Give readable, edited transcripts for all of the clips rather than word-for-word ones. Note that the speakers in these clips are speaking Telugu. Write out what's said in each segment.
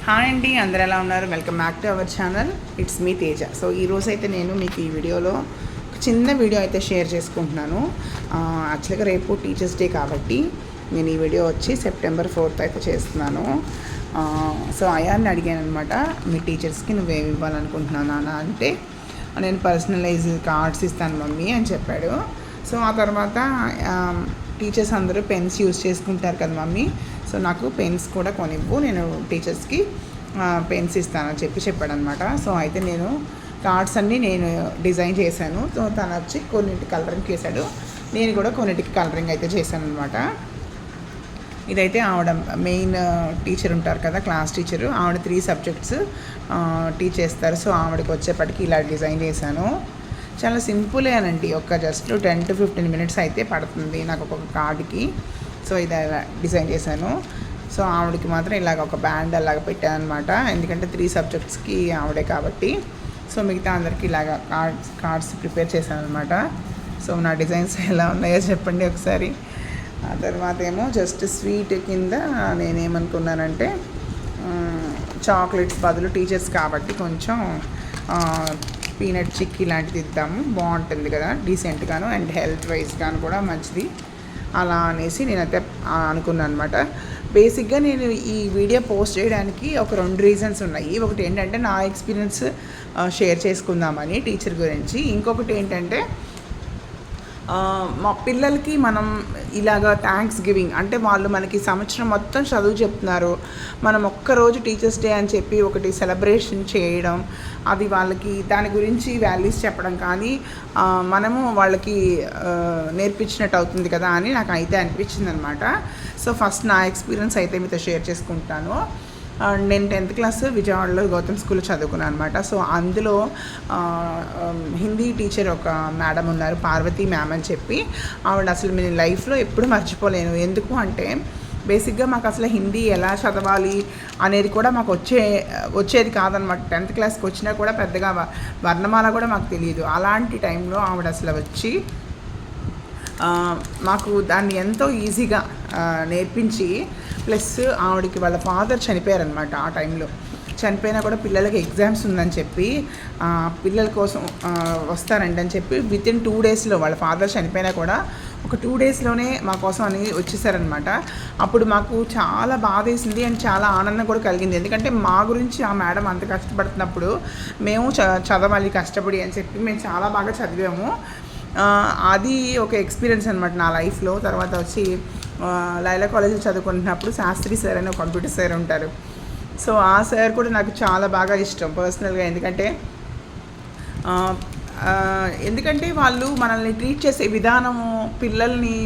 హాయ్ అండి, అందరు ఎలా ఉన్నారు? Welcome back to our channel. It's me Teja. So ఈరోజు అయితే నేను మీకు ఈ వీడియోలో ఒక చిన్న వీడియో అయితే షేర్ చేసుకుంటున్నాను. యాక్చువల్గా రేపు టీచర్స్ డే కాబట్టి నేను ఈ వీడియో వచ్చి సెప్టెంబర్ 4th అయితే చేస్తున్నాను. సో అయాన్ని అడిగాను అనమాట, మీ టీచర్స్కి నువ్వేమి ఇవ్వాలనుకుంటున్నాను నాన్న అంటే, నేను పర్సనలైజ్ కార్డ్స్ ఇస్తాను మమ్మీ అని చెప్పాడు. సో ఆ తర్వాత టీచర్స్ అందరూ పెన్స్ యూజ్ చేసుకుంటారు కదా మమ్మీ, సో నాకు పెన్స్ కూడా కొనివ్వు, నేను టీచర్స్కి పెన్స్ ఇస్తానని చెప్పాడు అనమాట. సో అయితే నేను కార్డ్స్ అన్నీ నేను డిజైన్ చేశాను. సో తను వచ్చి కొన్నింటి కలరింగ్ చేశాడు, నేను కూడా కొన్నింటికి కలరింగ్ అయితే చేశాను అనమాట. ఇదైతే ఆవిడ మెయిన్ టీచర్ ఉంటారు కదా, క్లాస్ టీచరు, ఆవిడ 3 సబ్జెక్ట్స్ టీచ్ చేస్తారు. సో ఆవిడకి వచ్చేప్పటికి ఇలా డిజైన్ చేశాను. చాలా సింపులేనండి, ఒక జస్ట్ 10 to 15 minutes అయితే పడుతుంది నాకు ఒక్కొక్క కార్డుకి. సో ఇది డిజైన్ చేశాను. సో ఆవిడకి మాత్రం ఇలాగ ఒక బ్యాండ్ అలాగ పెట్టాను అనమాట, ఎందుకంటే 3 సబ్జెక్ట్స్కి ఆవిడే కాబట్టి. సో మిగతా అందరికీ ఇలాగ కార్డ్స్ ప్రిపేర్ చేశాను అనమాట. సో నా డిజైన్స్ ఎలా ఉన్నాయో చెప్పండి ఒకసారి. ఆ తర్వాత ఏమో జస్ట్ స్వీట్ కింద నేనేమనుకున్నానంటే, చాక్లెట్స్ బదులు టీచర్స్ కాబట్టి కొంచెం పీనట్ చిక్కీ లాంటిది ఇద్దాము, బాగుంటుంది కదా డీసెంట్గాను, అండ్ హెల్త్ వైజ్గాను కూడా మంచిది అలా అనేసి నేనైతే అనుకున్నాను అనమాట. బేసిక్గా నేను ఈ వీడియో పోస్ట్ చేయడానికి ఒక 2 రీజన్స్ ఉన్నాయి. ఒకటి ఏంటంటే నా ఎక్స్పీరియన్స్ షేర్ చేసుకుందామని టీచర్ గురించి, ఇంకొకటి ఏంటంటే మా పిల్లలకి మనం ఇలాగ థ్యాంక్స్ గివింగ్ అంటే వాళ్ళు మనకి సంవత్సరం మొత్తం చదువు చెప్తున్నారు, మనం ఒక్కరోజు టీచర్స్ డే అని చెప్పి ఒకటి సెలబ్రేషన్ చేయడం, అది వాళ్ళకి దాని గురించి వాల్యూస్ చెప్పడం కానీ మనము వాళ్ళకి నేర్పించినట్టు అవుతుంది కదా అని నాకు అయితే అనిపించింది అనమాట. సో ఫస్ట్ నా ఎక్స్పీరియన్స్ అయితే మీతో షేర్ చేసుకుంటాను. నేను 10th క్లాస్ విజయవాడలో గౌతమ్ స్కూల్లో చదువుకున్నాను అనమాట. సో అందులో హిందీ టీచర్ ఒక మేడం ఉన్నారు, పార్వతి మ్యామ్ అని చెప్పి. ఆవిడ అసలు నేను లైఫ్లో ఎప్పుడు మర్చిపోలేను. ఎందుకు అంటే బేసిక్గా మాకు అసలు హిందీ ఎలా చదవాలి అనేది కూడా మాకు వచ్చేది కాదనమాట. 10th క్లాస్కి వచ్చినా కూడా పెద్దగా వర్ణమాల కూడా మాకు తెలియదు. అలాంటి టైంలో ఆవిడ అసలు వచ్చి మాకు దాన్ని ఎంతో ఈజీగా నేర్పించి, ప్లస్ ఆవిడకి వాళ్ళ ఫాదర్ చనిపోయారనమాట. ఆ టైంలో చనిపోయినా కూడా పిల్లలకి ఎగ్జామ్స్ ఉందని చెప్పి పిల్లల కోసం వస్తారండి అని చెప్పి వితిన్ 2 daysలో వాళ్ళ ఫాదర్ చనిపోయినా కూడా ఒక 2 daysలోనే మా కోసం అని వచ్చేసారనమాట. అప్పుడు మాకు చాలా బాధ వేసింది అండ్ చాలా ఆనందం కూడా కలిగింది, ఎందుకంటే మా గురించి ఆ మేడం అంత కష్టపడుతున్నప్పుడు మేము చదవాలి కష్టపడి అని చెప్పి మేము చాలా బాగా చదివాము. అది ఒక ఎక్స్పీరియన్స్ అనమాట నా లైఫ్లో. తర్వాత వచ్చి లైలా కాలేజ్లో చదువుకుంటున్నప్పుడు శాస్త్రి సార్ అని ఒక కంప్యూటర్ సార్ ఉంటారు. సో ఆ సార్ కూడా నాకు చాలా బాగా ఇష్టం పర్సనల్గా, ఎందుకంటే వాళ్ళు మనల్ని ట్రీట్ చేసే విధానము, పిల్లల్ని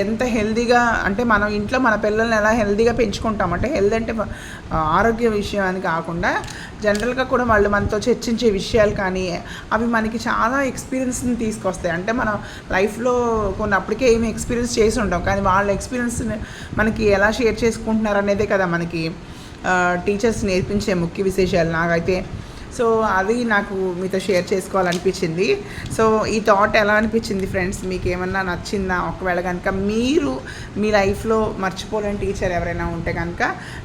ఎంత హెల్దీగా అంటే మనం ఇంట్లో మన పిల్లల్ని ఎలా హెల్దీగా పెంచుకుంటాం అంటే, హెల్త్ అంటే ఆరోగ్య విషయం అని కాకుండా జనరల్గా కూడా వాళ్ళు మనతో చర్చించే విషయాలు కానీ అవి మనకి చాలా ఎక్స్పీరియన్స్ని తీసుకొస్తాయి. అంటే మనం లైఫ్లో కొన్నప్పటికే ఏమి ఎక్స్పీరియన్స్ చేసి ఉంటాం, కానీ వాళ్ళ ఎక్స్పీరియన్స్ మనకి ఎలా షేర్ చేసుకుంటున్నారు అనేదే కదా మనకి టీచర్స్ నేర్పించే ముఖ్య విశేషాలు నాకైతే. సో అది నాకు మీతో షేర్ చేసుకోవాలనిపించింది. సో ఈ థాట్ ఎలా అనిపించింది ఫ్రెండ్స్, మీకు ఏమన్నా నచ్చిందా? ఒకవేళ కనుక మీరు మీ లైఫ్లో మర్చిపోలేని టీచర్ ఎవరైనా ఉంటే కనుక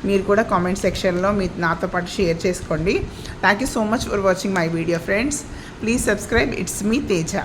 మీరు కూడా కామెంట్ సెక్షన్లో నాతో పాటు షేర్ చేసుకోండి. Thank you so much for watching my video friends. Please subscribe. It's me Teja.